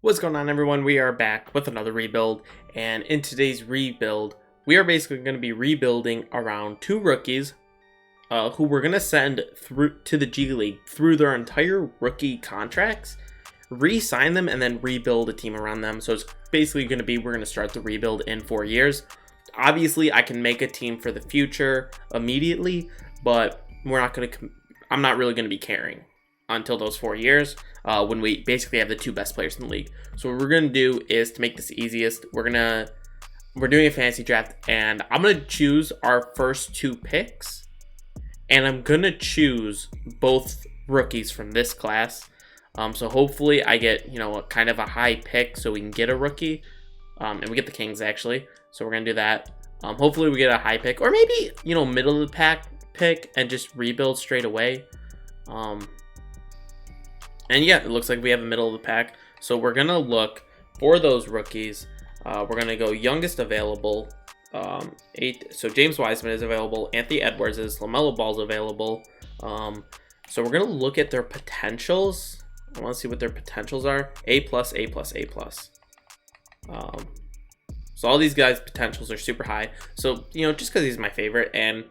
What's going on, everyone? We are back with another rebuild, and in today's rebuild we are basically going to be rebuilding around two rookies who we're going to send through to the G League through their entire rookie contracts, re-sign them, and then rebuild a team around them. So it's basically going to be, we're going to start the rebuild in 4 years. Obviously I can make a team for the future immediately, but I'm not really going to be caring until those 4 years, when we basically have the two best players in the league. So what we're gonna do is, to make this easiest, we're doing a fantasy draft, and I'm gonna choose our first two picks, and I'm gonna choose both rookies from this class. So hopefully I get a kind of a high pick so we can get a rookie, and we get the Kings actually. So we're gonna do that. Hopefully we get a high pick, or maybe middle of the pack pick and just rebuild straight away. And yeah, it looks like we have a middle of the pack. So we're going to look for those rookies. We're going to go youngest available. 8. So James Wiseman is available. Anthony Edwards is. LaMelo Ball is available. So we're going to look at their potentials. I want to see what their potentials are. A+, A+, A+. So all these guys' potentials are super high. So, just because he's my favorite and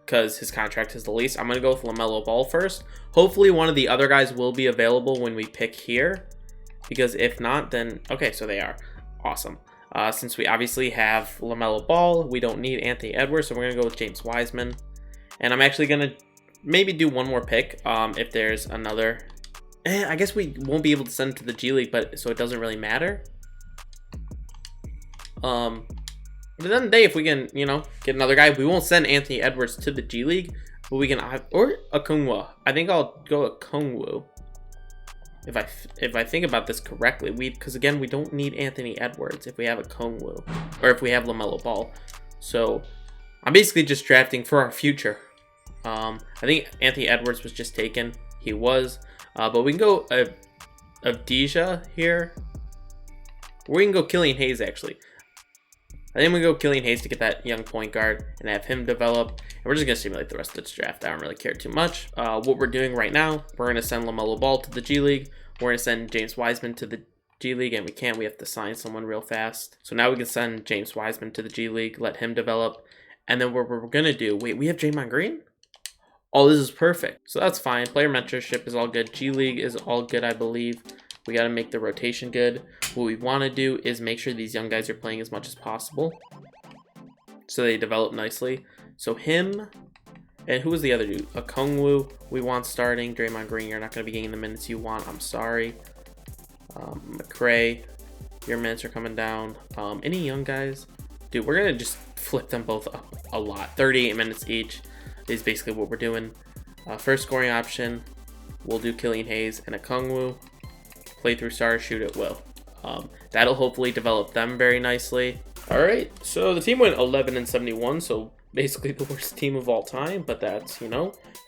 because his contract is the least, I'm going to go with LaMelo Ball first. Hopefully one of the other guys will be available when we pick here, because if not, then okay, so they are. Awesome. Since we obviously have LaMelo Ball, we don't need Anthony Edwards, so we're going to go with James Wiseman. And I'm actually going to maybe do one more pick if there's another. I guess we won't be able to send it to the G League, but so it doesn't really matter. But then day, if we can, get another guy, we won't send Anthony Edwards to the G League, but we can, or a Kungwu. I think I'll go a Kungwu. If I think about this correctly, because again, we don't need Anthony Edwards if we have a Kungwu, or if we have LaMelo Ball. So I'm basically just drafting for our future. I think Anthony Edwards was just taken. He was, but we can go of Deja here. We can go Killian Hayes actually. I think we go Killian Hayes to get that young point guard and have him develop. And we're just going to simulate the rest of this draft. I don't really care too much. What we're doing right now, we're going to send LaMelo Ball to the G League. We're going to send James Wiseman to the G League, and we have to sign someone real fast. So now we can send James Wiseman to the G League, let him develop. And then what we're going to do, wait, we have Draymond Green? Oh, this is perfect. So that's fine. Player mentorship is all good. G League is all good, I believe. We got to make the rotation good. What we want to do is make sure these young guys are playing as much as possible so they develop nicely. So him, and who was the other dude? A Kungwu we want starting. Draymond Green, you're not going to be getting the minutes you want. I'm sorry. McRae, your minutes are coming down. Any young guys? Dude, we're going to just flip them both up a lot. 38 minutes each is basically what we're doing. First scoring option, we'll do Killian Hayes and a Kungwu. Play through stars, shoot at will. That'll hopefully develop them very nicely. All right, so the team went 11-71, so basically the worst team of all time, but that's,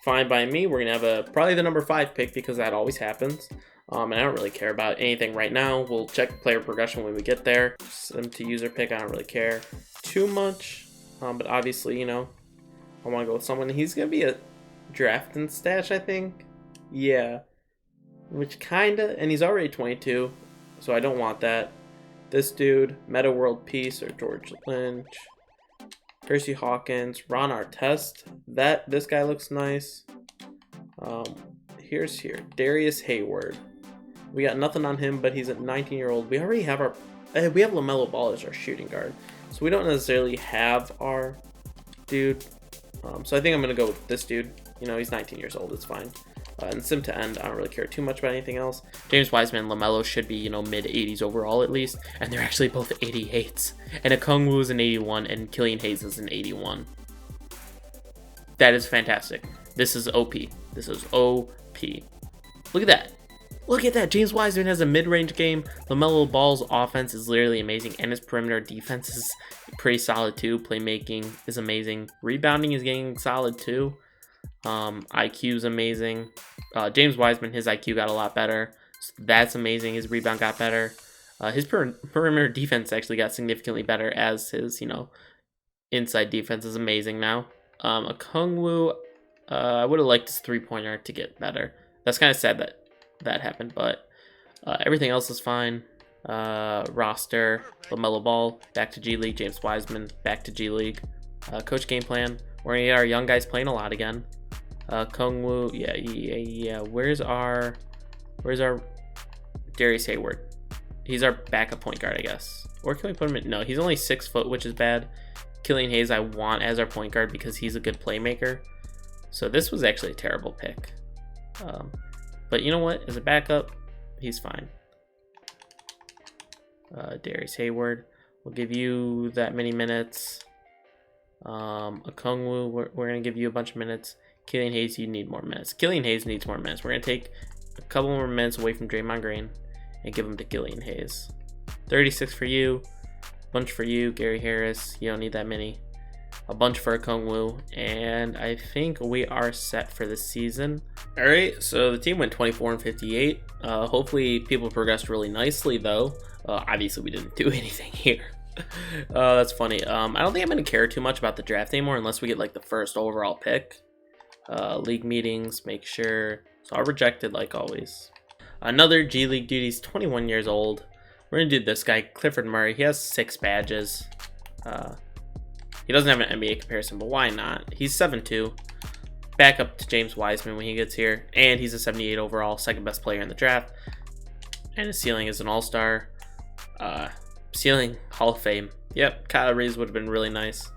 fine by me. We're gonna have probably the number 5 pick, because that always happens. And I don't really care about anything right now. We'll check player progression when we get there. Send to user pick, I don't really care too much. But obviously, I want to go with someone. He's gonna be a draft and stash, I think. Yeah. Which kinda, and he's already 22, so I don't want that. This dude, Meta World Peace or George Lynch, Percy Hawkins, Ron Artest. This guy looks nice. Here's Darius Hayward. We got nothing on him, but he's a 19-year-old. We already have we have LaMelo Ball as our shooting guard, so we don't necessarily have our dude. So I think I'm gonna go with this dude. He's 19 years old. It's fine. And sim to end, I don't really care too much about anything else. James Wiseman and LaMelo should be, mid-80s overall at least. And they're actually both 88s. And a Kungwu is an 81, and Killian Hayes is an 81. That is fantastic. This is OP. This is OP. Look at that. Look at that. James Wiseman has a mid-range game. LaMelo Ball's offense is literally amazing. And his perimeter defense is pretty solid too. Playmaking is amazing. Rebounding is getting solid too. IQ is amazing. James Wiseman, his IQ got a lot better. So that's amazing. His rebound got better. His perimeter defense actually got significantly better, as his, inside defense is amazing now. A Kungwu, I would have liked his three-pointer to get better. That's kind of sad that happened, but Everything else is fine. Roster, LaMelo Ball, back to G League. James Wiseman, back to G League. Coach game plan. We're gonna get our young guys playing a lot again. Kungwoo, yeah. Where's our Darius Hayward? He's our backup point guard, I guess. Or can we put him in? No, he's only 6 foot, which is bad. Killian Hayes I want as our point guard because he's a good playmaker. So this was actually a terrible pick. But you know what? As a backup, he's fine. Darius Hayward, we'll give you that many minutes. Okongwu, we're going to give you a bunch of minutes. Killian Hayes, you need more minutes. Killian Hayes needs more minutes. We're going to take a couple more minutes away from Draymond Green and give them to Killian Hayes. 36 for you, bunch for you, Gary Harris, you don't need that many. A bunch for Okongwu, and I think we are set for this season. All right, so the team went 24-58. Hopefully people progressed really nicely though. Obviously we didn't do anything here. That's funny. I don't think I'm going to care too much about the draft anymore unless we get like the first overall pick. League meetings, make sure. So I rejected like always. Another G League dude, he's 21 years old. We're going to do this guy, Clifford Murray. He has 6 badges. He doesn't have an NBA comparison, but why not? He's 7'2". Back up to James Wiseman when he gets here. And he's a 78 overall, second best player in the draft. And his ceiling is an all-star. Ceiling, Hall of Fame. Yep, Kyle Reeves would have been really nice.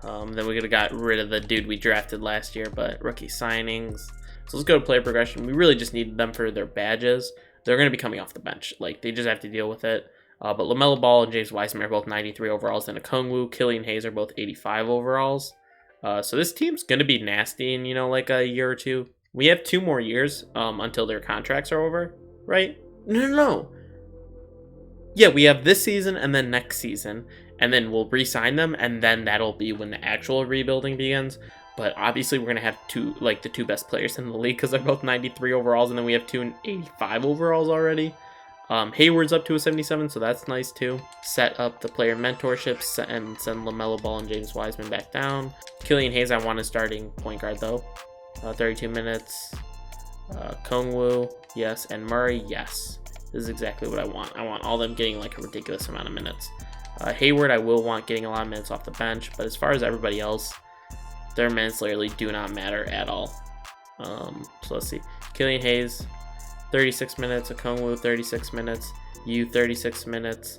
Then we could have got rid of the dude we drafted last year, but rookie signings. So let's go to player progression. We really just needed them for their badges. They're going to be coming off the bench. Like, they just have to deal with it. But LaMelo Ball and James Wiseman are both 93 overalls, and Okongwu, Killian Hayes are both 85 overalls. So this team's going to be nasty in, like a year or two. We have 2 more years until their contracts are over, right? No. Yeah, we have this season and then next season, and then we'll re-sign them, and then that'll be when the actual rebuilding begins. But obviously we're going to have the 2 best players in the league because they're both 93 overalls, and then we have 2 85 overalls already. Hayward's up to a 77, so that's nice too. Set up the player mentorships and send LaMelo Ball and James Wiseman back down. Killian Hayes I want as starting point guard though. 32 minutes. Kungwoo, yes, and Murray, yes. This is exactly what I want. I want all them getting like a ridiculous amount of minutes. Hayward I will want getting a lot of minutes off the bench, but as far as everybody else, their minutes literally do not matter at all. So let's see. Killian Hayes, 36 minutes. Okongwu, 36 minutes. You, 36 minutes.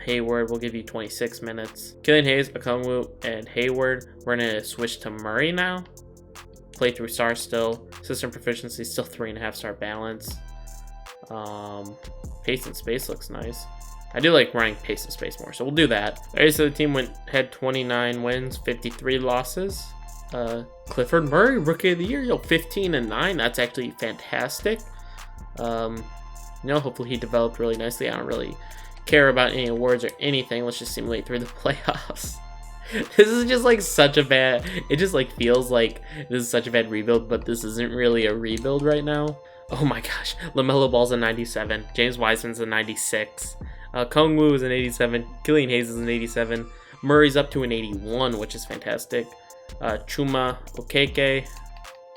Hayward, we'll give you 26 minutes. Killian Hayes, Okongwu, and Hayward. We're going to switch to Murray now. Playthrough star still. System proficiency still 3.5 star balance. Pace and space looks nice. I do like running pace and space more, so we'll do that. Alright, so the team had 29 wins, 53 losses. Clifford Murray, Rookie of the Year, 15-9. That's actually fantastic. Hopefully he developed really nicely. I don't really care about any awards or anything. Let's just simulate through the playoffs. This is just like such a bad, it just like feels like this is such a bad rebuild, but this isn't really a rebuild right now. Oh my gosh, LaMelo Ball's a 97, James Wiseman's a 96, Kungwoo is an 87, Killian Hayes is an 87, Murray's up to an 81, which is fantastic. Chuma Okeke,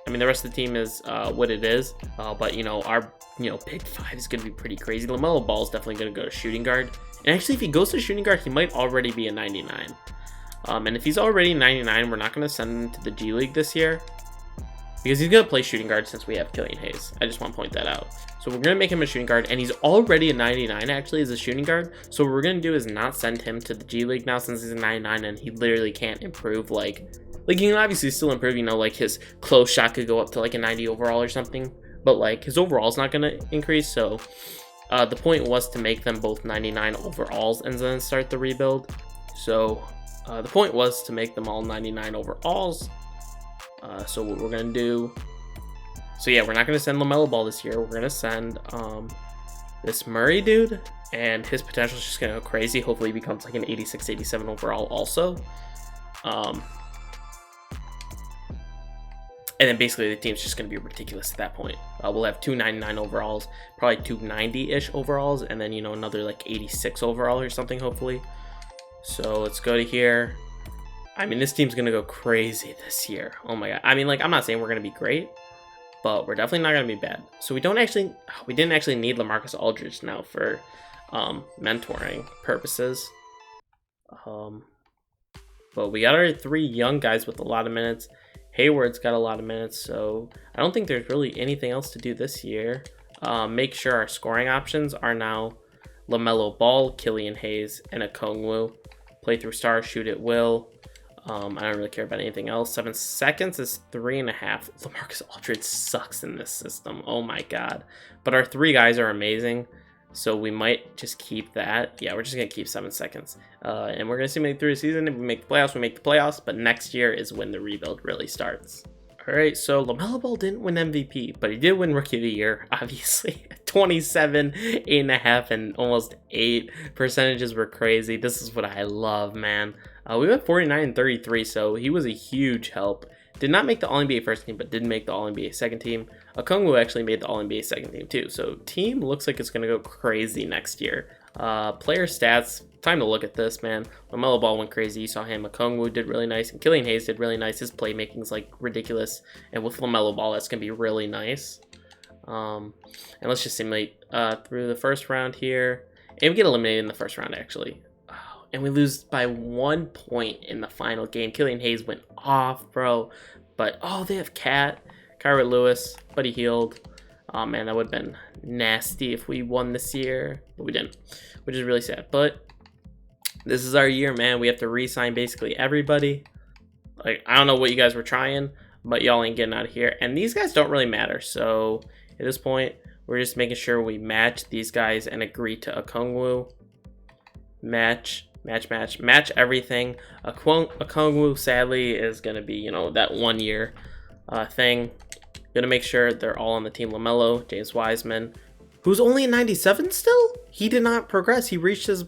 I mean the rest of the team is what it is, but our pick 5 is going to be pretty crazy. LaMelo Ball is definitely going to go to shooting guard, and actually if he goes to shooting guard he might already be a 99. And if he's already 99, we're not going to send him to the G League this year because he's going to play shooting guard since we have Killian Hayes. I just want to point that out. So we're going to make him a shooting guard, and he's already a 99 actually as a shooting guard. So what we're going to do is not send him to the G League now since he's a 99 and he literally can't improve. Like he can obviously still improve, like his close shot could go up to like a 90 overall or something, but like his overall is not going to increase. So the point was to make them both 99 overalls and then start the rebuild. So the point was to make them all 99 overalls. So what we're going to do... So yeah, we're not going to send LaMelo Ball this year. We're going to send this Murray dude. And his potential is just going to go crazy. Hopefully he becomes like an 86, 87 overall also. And then basically the team's just going to be ridiculous at that point. We'll have 2 99 overalls. Probably 2 90-ish overalls. And then, another like 86 overall or something hopefully. So let's go to here. I mean, this team's going to go crazy this year. Oh my god. I mean, like, I'm not saying we're going to be great. but we're definitely not going to be bad. So we didn't actually need LaMarcus Aldridge now for mentoring purposes. But we got our 3 young guys with a lot of minutes. Hayward's got a lot of minutes, so I don't think there's really anything else to do this year. Make sure our scoring options are now LaMelo Ball, Killian Hayes, and Okongwu. Play through star, shoot at will. I don't really care about anything else. 7 seconds is 3.5. LaMarcus Aldridge sucks in this system. Oh my god. But our 3 guys are amazing, so we might just keep that. Yeah, we're just going to keep 7 seconds. And we're going to simulate through the season. If we make the playoffs, we make the playoffs. But next year is when the rebuild really starts. All right, so LaMelo Ball didn't win MVP, but he did win Rookie of the Year, obviously. 27, 8.5, and almost 8 percentages were crazy. This is what I love, man. We went 49 and 33, so he was a huge help. Did not make the All-NBA first team, but did make the All-NBA second team. Okongwu actually made the All-NBA second team, too. So team looks like it's going to go crazy next year. Player stats, time to look at this, man. LaMelo Ball went crazy. You saw him. Okongwu did really nice, and Killian Hayes did really nice. His playmaking's like ridiculous, and with LaMelo Ball, that's gonna be really nice. And let's just simulate through the first round here, and we get eliminated in the first round actually. Oh, and we lose by 1 point in the final game. Killian Hayes went off, bro. But oh, they have Kyra Lewis, Buddy Hield. Oh man, that would have been nasty if we won this year, but we didn't, which is really sad. But this is our year, man. We have to re-sign basically everybody. Like, I don't know what you guys were trying, but y'all ain't getting out of here. And these guys don't really matter. So at this point, we're just making sure we match these guys and agree to Okongwu. Match everything. Okongwu, sadly, is going to be, you know, that 1 year thing. Gonna make sure they're all on the team. LaMelo, James Wiseman, who's only a 97 still? He did not progress. He reached his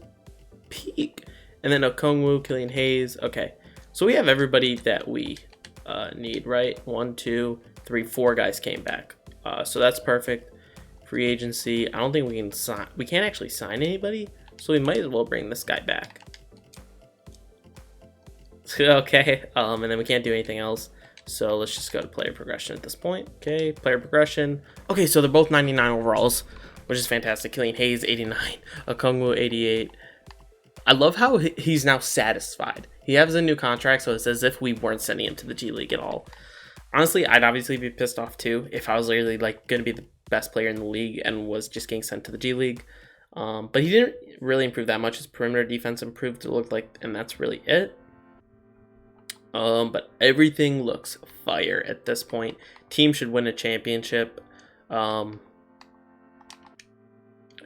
peak. And then Okongwu, Killian Hayes. Okay, so we have everybody that we need, right? 1, 2, 3, 4 guys came back. So that's perfect. Free agency. I don't think we can sign. We can't actually sign anybody, so we might as well bring this guy back. Okay, and then we can't do anything else. So let's just go to player progression at this point. Okay, player progression. Okay, so they're both 99 overalls, which is fantastic. Killian Hayes, 89. Okongwu, 88. I love how he's now satisfied. He has a new contract, so it's as if we weren't sending him to the G League at all. Honestly, I'd obviously be pissed off too if I was literally like going to be the best player in the league and was just getting sent to the G League. But he didn't really improve that much. His perimeter defense improved to look like, and that's really it. But everything looks fire at this point. Team should win a championship. And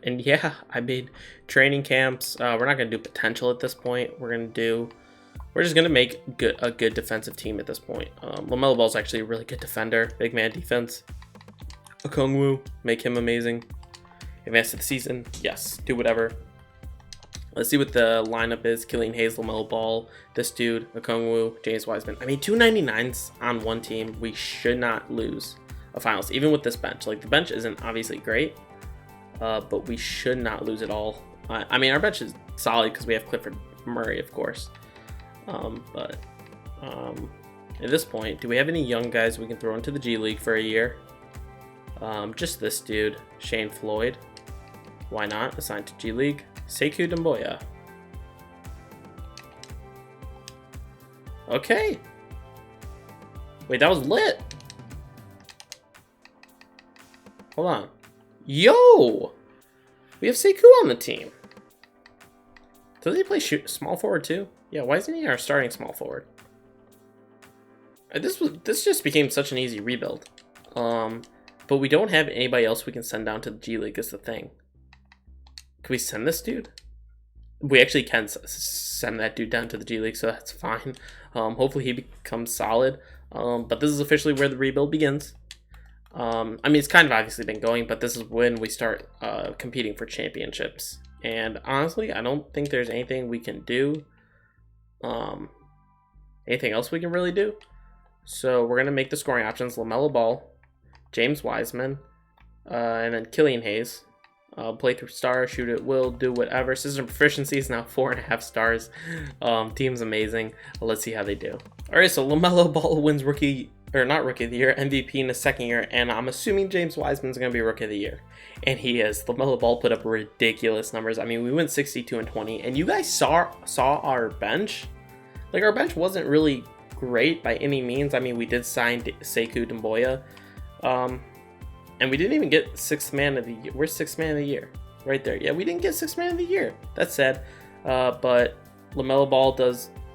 yeah, I made training camps. We're not going to do potential at this point. We're just going to make a good defensive team at this point. LaMelo Ball's actually a really good defender. Big man defense. Okongwu, make him amazing. Advance to the season. Yes, do whatever. Let's see what the lineup is. Killian Hayes, LaMelo Ball, this dude, Okongwu, James Wiseman. I mean, 2 99s on one team. We should not lose a finals, even with this bench. Like, the bench isn't obviously great, but we should not lose at all. I mean, our bench is solid because we have Clifford Murray, of course. But at this point, do we have any young guys we can throw into the G League for a year? Just this dude, Shane Floyd. Why not? Assigned to G League. Sekou Doumbouya. Okay. Wait, that was lit. Hold on. Yo! We have Sekou on the team. Does he play small forward too? Yeah, why isn't he our starting small forward? This just became such an easy rebuild. But we don't have anybody else we can send down to the G League is the thing. Can we send this dude? We actually can send that dude down to the G League, so that's fine. Hopefully he becomes solid. But this is officially where the rebuild begins. I mean, it's kind of obviously been going, but this is when we start competing for championships. And honestly, I don't think there's anything we can do. Anything else we can really do? So we're going to make the scoring options LaMelo Ball, James Wiseman, and then Killian Hayes. Play through star, shoot at will, do whatever. System proficiency is now 4.5 stars. Team's amazing. Let's see how they do. All right, so LaMelo Ball wins Rookie or not Rookie of the Year, MVP in his second year, and I'm assuming James Wiseman's going to be Rookie of the Year. And he is. LaMelo Ball put up ridiculous numbers. I mean, we went 62-20, and you guys saw our bench. Like, our bench wasn't really great by any means. I mean, we did sign Sekou Doumbouya, and we didn't even get 6th man of the year. Where's 6th man of the year? Right there. Yeah, we didn't get 6th man of the year. That's sad. But LaMelo Ball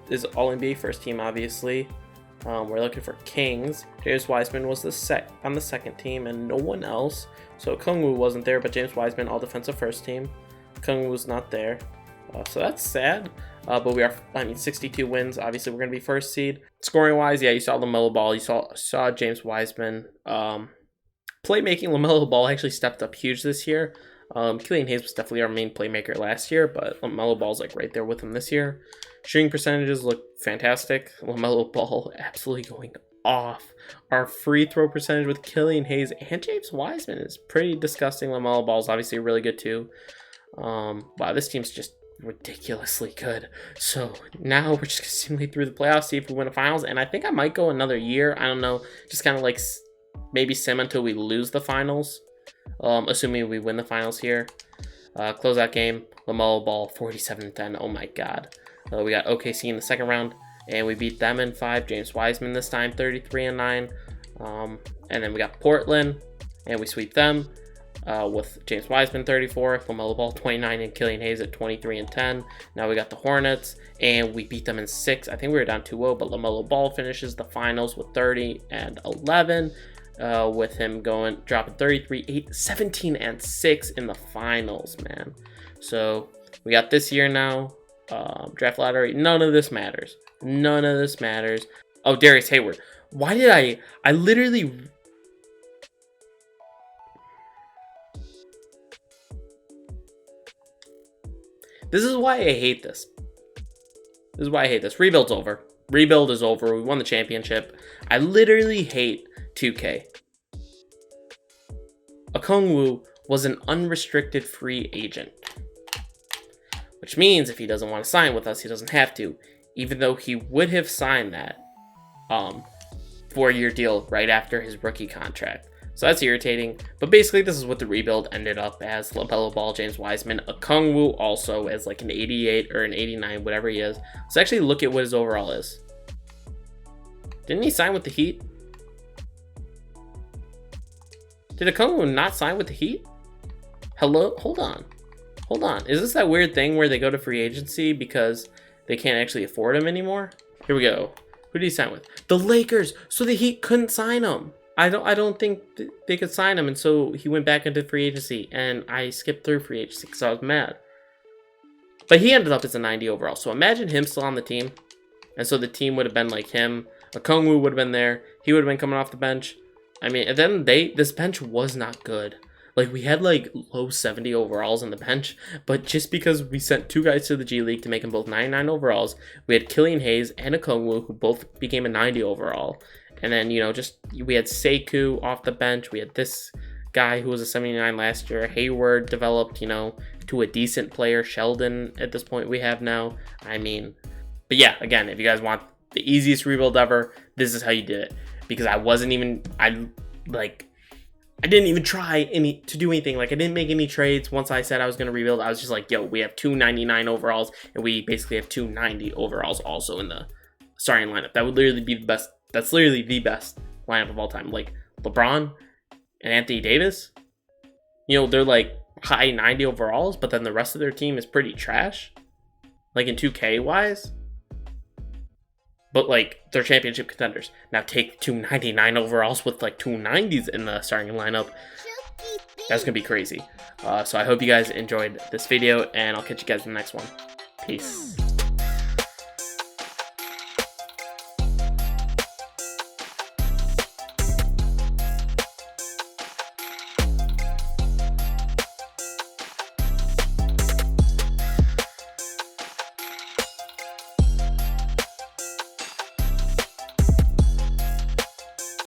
is all NBA first team, obviously. We're looking for Kings. James Wiseman was on the second team, and no one else. So Kungwu wasn't there, but James Wiseman, all defensive first team. Kungwu was not there. So that's sad. But we are, 62 wins. Obviously, we're going to be first seed. Scoring wise, yeah, you saw LaMelo Ball. You saw James Wiseman. Playmaking, LaMelo Ball actually stepped up huge this year. Killian Hayes was definitely our main playmaker last year, but LaMelo Ball's like right there with him this year. Shooting percentages look fantastic. LaMelo Ball absolutely going off. Our free throw percentage with Killian Hayes and James Wiseman is pretty disgusting. LaMelo Ball's obviously really good too. Wow, this team's just ridiculously good. So now we're just seemingly through the playoffs, see if we win the finals, and I think I might go another year. I don't know, just kind of like maybe sim until we lose the finals. Assuming we win the finals here. Closeout game, LaMelo Ball 47-10. Oh my god. We got OKC in the second round, and we beat them in 5. James Wiseman this time 33-9. And then we got Portland, and we sweep them with James Wiseman 34, LaMelo Ball 29, and Killian Hayes at 23-10. Now we got the Hornets, and we beat them in 6. I think we were down 2-0, but LaMelo Ball finishes the finals with 30-11. With him dropping 33, 8, 17, and 6 in the finals, man. So we got this year now. Draft lottery. None of this matters. None of this matters. Oh, Darius Hayward. Why did I literally... This is why I hate this. This is why I hate this. Rebuild's over. Rebuild is over. We won the championship. I literally hate 2K. Okongwu was an unrestricted free agent, which means if he doesn't want to sign with us, he doesn't have to, even though he would have signed that 4-year deal right after his rookie contract. So that's irritating, but basically this is what the rebuild ended up as. LaMelo Ball, James Wiseman, Okongwu also as like an 88 or an 89, whatever he is. Let's actually look at what his overall is. Didn't he sign with the Heat? Did Okongwu not sign with the Heat? Hello? Hold on. Hold on. Is this that weird thing where they go to free agency because they can't actually afford him anymore? Here we go. Who did he sign with? The Lakers! So the Heat couldn't sign him. I don't think they could sign him, and so he went back into free agency, and I skipped through free agency because I was mad. But he ended up as a 90 overall. So imagine him still on the team, and so the team would have been like him. Okongwu would have been there. He would have been coming off the bench. I mean, at the end of the day, this bench was not good. Like, we had, like, low 70 overalls on the bench, but just because we sent 2 guys to the G League to make them both 99 overalls, we had Killian Hayes and Okongwu, who both became a 90 overall. And then, you know, we had Sekou off the bench. We had this guy who was a 79 last year. Hayward developed, you know, to a decent player. Sheldon, at this point, we have now. I mean, but yeah, again, if you guys want the easiest rebuild ever, this is how you did it. Because I didn't even try to do anything. Like, I didn't make any trades. Once I said I was going to rebuild, I was just like, yo, we have 2 99 overalls, and we basically have 2 90 overalls also in the starting lineup. That would literally be the best. That's literally the best lineup of all time. Like, LeBron and Anthony Davis, you know, they're like high 90 overalls, but then the rest of their team is pretty trash. Like, in 2K wise. But, like, they're championship contenders. Now take 2 99 overalls with, like, 2 90s in the starting lineup. That's going to be crazy. So I hope you guys enjoyed this video, and I'll catch you guys in the next one. Peace.